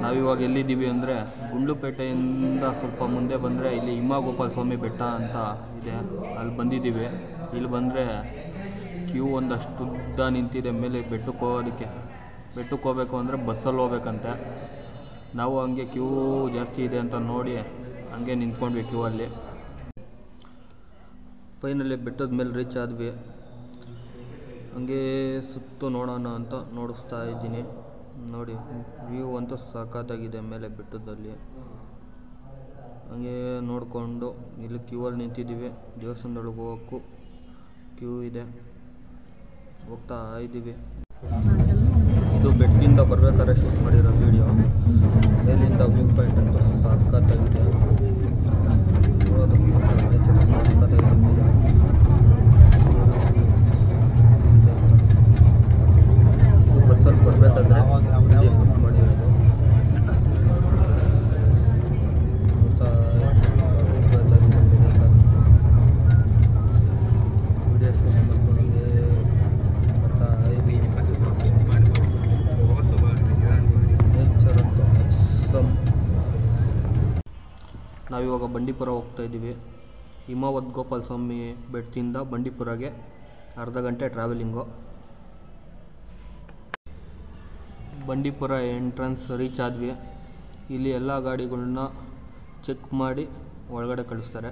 ನಾವಿವಾಗ ಎಲ್ಲಿದ್ದೀವಿ ಅಂದರೆ ಗುಂಡ್ಲುಪೇಟೆಯಿಂದ ಸ್ವಲ್ಪ ಮುಂದೆ ಬಂದರೆ ಇಲ್ಲಿ ಹಿಮಗೋಪಾಲ ಸ್ವಾಮಿ ಬೆಟ್ಟ ಅಂತ ಇದೆ, ಅಲ್ಲಿ ಬಂದಿದ್ದೀವಿ. ಇಲ್ಲಿ ಬಂದರೆ ಕ್ಯೂ ಒಂದಷ್ಟು ಉದ್ದ ನಿಂತಿದೆ ಮೇಲೆ ಬೆಟ್ಟಕ್ಕೆ ಹೋಗೋದಕ್ಕೆ. ಬೆಟ್ಟಕ್ಕೆ ಹೋಗಬೇಕು ಅಂದರೆ ಬಸ್ಸಲ್ಲಿ ಹೋಗ್ಬೇಕಂತೆ. ನಾವು ಹಂಗೆ ಕ್ಯೂ ಜಾಸ್ತಿ ಇದೆ ಅಂತ ನೋಡಿ ಹಂಗೆ ನಿಂತ್ಕೊಂಡ್ವಿ ಕ್ಯೂ ಅಲ್ಲಿ. ಫೈನಲಿ ಬೆಟ್ಟದ ಮೇಲೆ ರೀಚ್ ಆದ್ವಿ. ಹಂಗೆ ಸುತ್ತು ನೋಡೋಣ ಅಂತ ನೋಡಿಸ್ತಾ ಇದ್ದೀನಿ. ನೋಡಿ ವ್ಯೂ ಅಂತೂ ಸಖತ್ತಾಗಿದೆ ಮೇಲೆ ಬೆಟ್ಟದಲ್ಲಿ. ಹಂಗೆ ನೋಡಿಕೊಂಡು ಇಲ್ಲಿ ಕ್ಯೂ ಅಲ್ಲಿ ನಿಂತಿದ್ದೀವಿ. ದೇವಸ್ಥಾನದೊಳಗೆ ಹೋಗೋಕ್ಕೂ ಕ್ಯೂ ಇದೆ, ಹೋಗ್ತಾ ಇದ್ದೀವಿ. ಇದು ಬೆಟ್ಟದಿಂದ ಬರ್ಬೇಕಾದ್ರೆ ಶೂಟ್ ಮಾಡಿರೋ ವಿಡಿಯೋ. ಮೇಲಿಂದ ವ್ಯೂ ಪಾಯಿಂಟ್ ಅಂತೂ ಸಖತ್ತಾಗಿದೆ, ನೋಡೋದಕ್ಕೆ ಸಖತ್ತಾಗಿದೆ. ಬಸ್ಸಲ್ಲಿ ಬರಬೇಕಾದ್ರೆ ಶೂಟ್ ಮಾಡಿರೋದು. ವಿಡಿಯೋ ಶೂಟ್ ಮಾಡ್ಕೊಂಡೆ ಬರ್ತಾ ಇದ್ದೀವಿ. ನೇಚರ್ ಅಂತೂ ಅಸಮ್. ನಾವಿವಾಗ ಬಂಡೀಪುರ ಹೋಗ್ತಾ ಇದ್ದೀವಿ. ಹಿಮವದ್ ಗೋಪಾಲ ಸ್ವಾಮಿ ಬೆಟ್ಟದಿಂದ ಬಂಡೀಪುರಗೆ ಅರ್ಧ ಗಂಟೆ ಟ್ರಾವೆಲಿಂಗು. ಬಂಡೀಪುರ ಎಂಟ್ರೆನ್ಸ್ ರೀಚ್ ಆದ್ವಿ. ಇಲ್ಲಿ ಎಲ್ಲ ಗಾಡಿಗಳನ್ನ ಚೆಕ್ ಮಾಡಿ ಒಳಗಡೆ ಕಳಿಸ್ತಾರೆ,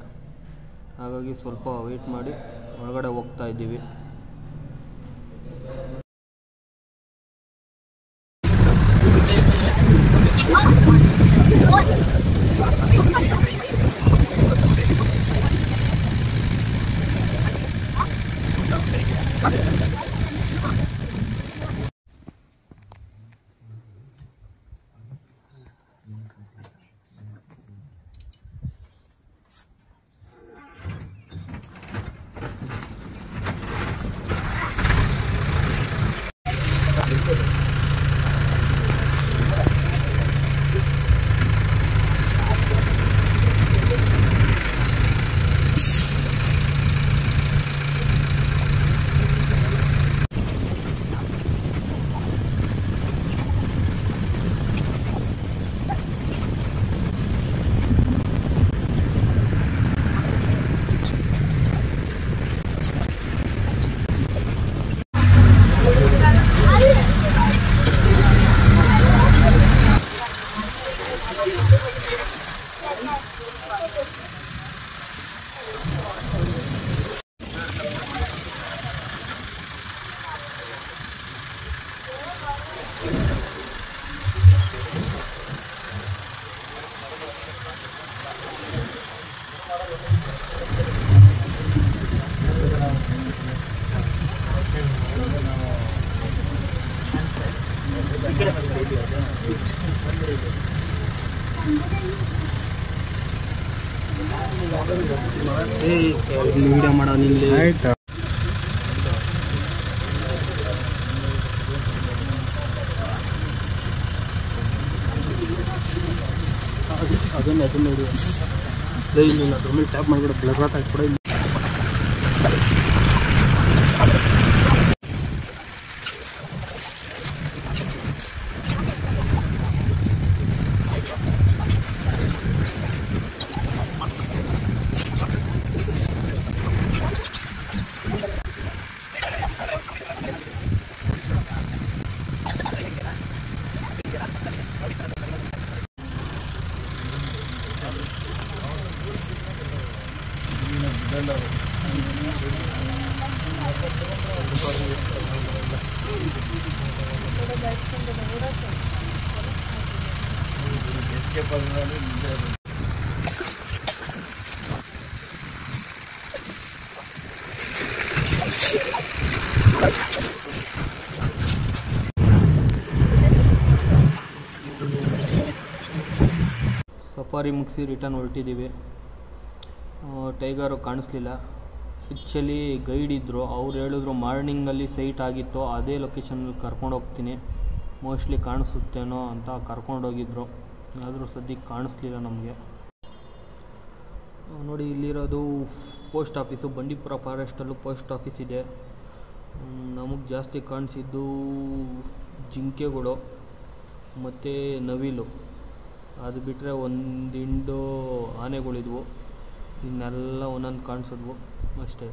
ಹಾಗಾಗಿ ಸ್ವಲ್ಪ ವೆಯ್ಟ್ ಮಾಡಿ ಒಳಗಡೆ ಹೋಗ್ತಾ ಇದ್ದೀವಿ. ವಿಡಿಯೋ ಮಾಡೋ ನಿಲ್ಲಿ ಆಯ್ತಾ? ಅದನ್ನ ನೋಡಿ ಇಲ್ಲಿ ಅದ್ರ ಮೇಲೆ ಟ್ಯಾಪ್ ಮಾಡಿಬಿಡ ಬ್ಲರ್ ಆಗ್ಬಿಡ. ಸಫಾರಿ ಮುಗಿಸಿ ರಿಟರ್ನ್ ಹೊರಟಿದ್ದೀವಿ. ಟೈಗರು ಕಾಣಿಸ್ಲಿಲ್ಲ. ಆ್ಯಕ್ಚುಲಿ ಗೈಡ್ ಇದ್ದರು, ಅವ್ರು ಹೇಳಿದ್ರು ಮಾರ್ನಿಂಗಲ್ಲಿ ಸೈಟ್ ಆಗಿತ್ತು, ಅದೇ ಲೊಕೇಶನಲ್ಲಿ ಕರ್ಕೊಂಡು ಹೋಗ್ತೀನಿ, ಮೋಸ್ಟ್ಲಿ ಕಾಣಿಸುತ್ತೇನೋ ಅಂತ ಕರ್ಕೊಂಡೋಗಿದ್ರು. ಆದರೂ ಸದ್ಯಕ್ಕೆ ಕಾಣಿಸ್ಲಿಲ್ಲ ನಮಗೆ. ನೋಡಿ ಇಲ್ಲಿರೋದು ಪೋಸ್ಟ್ ಆಫೀಸು. ಬಂಡೀಪುರ ಫಾರೆಸ್ಟಲ್ಲೂ ಪೋಸ್ಟ್ ಆಫೀಸ್ ಇದೆ. ನಮಗೆ ಜಾಸ್ತಿ ಕಾಣಿಸಿದ್ದು ಜಿಂಕೆಗಳು. ಮತ್ತು ನವಿಲು. ಅದು ಬಿಟ್ಟರೆ ಒಂದು ಹಿಂಡು ಆನೆಗಳಿದ್ವು, ಇನ್ನೆಲ್ಲ ಒಂದೊಂದು ಕಾಣಿಸಿದ್ವು ಅಷ್ಟೇ.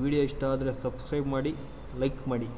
ವಿಡಿಯೋ ಇಷ್ಟ ಆದರೆ ಸಬ್ಸ್ಕ್ರೈಬ್ ಮಾಡಿ, ಲೈಕ್ ಮಾಡಿ.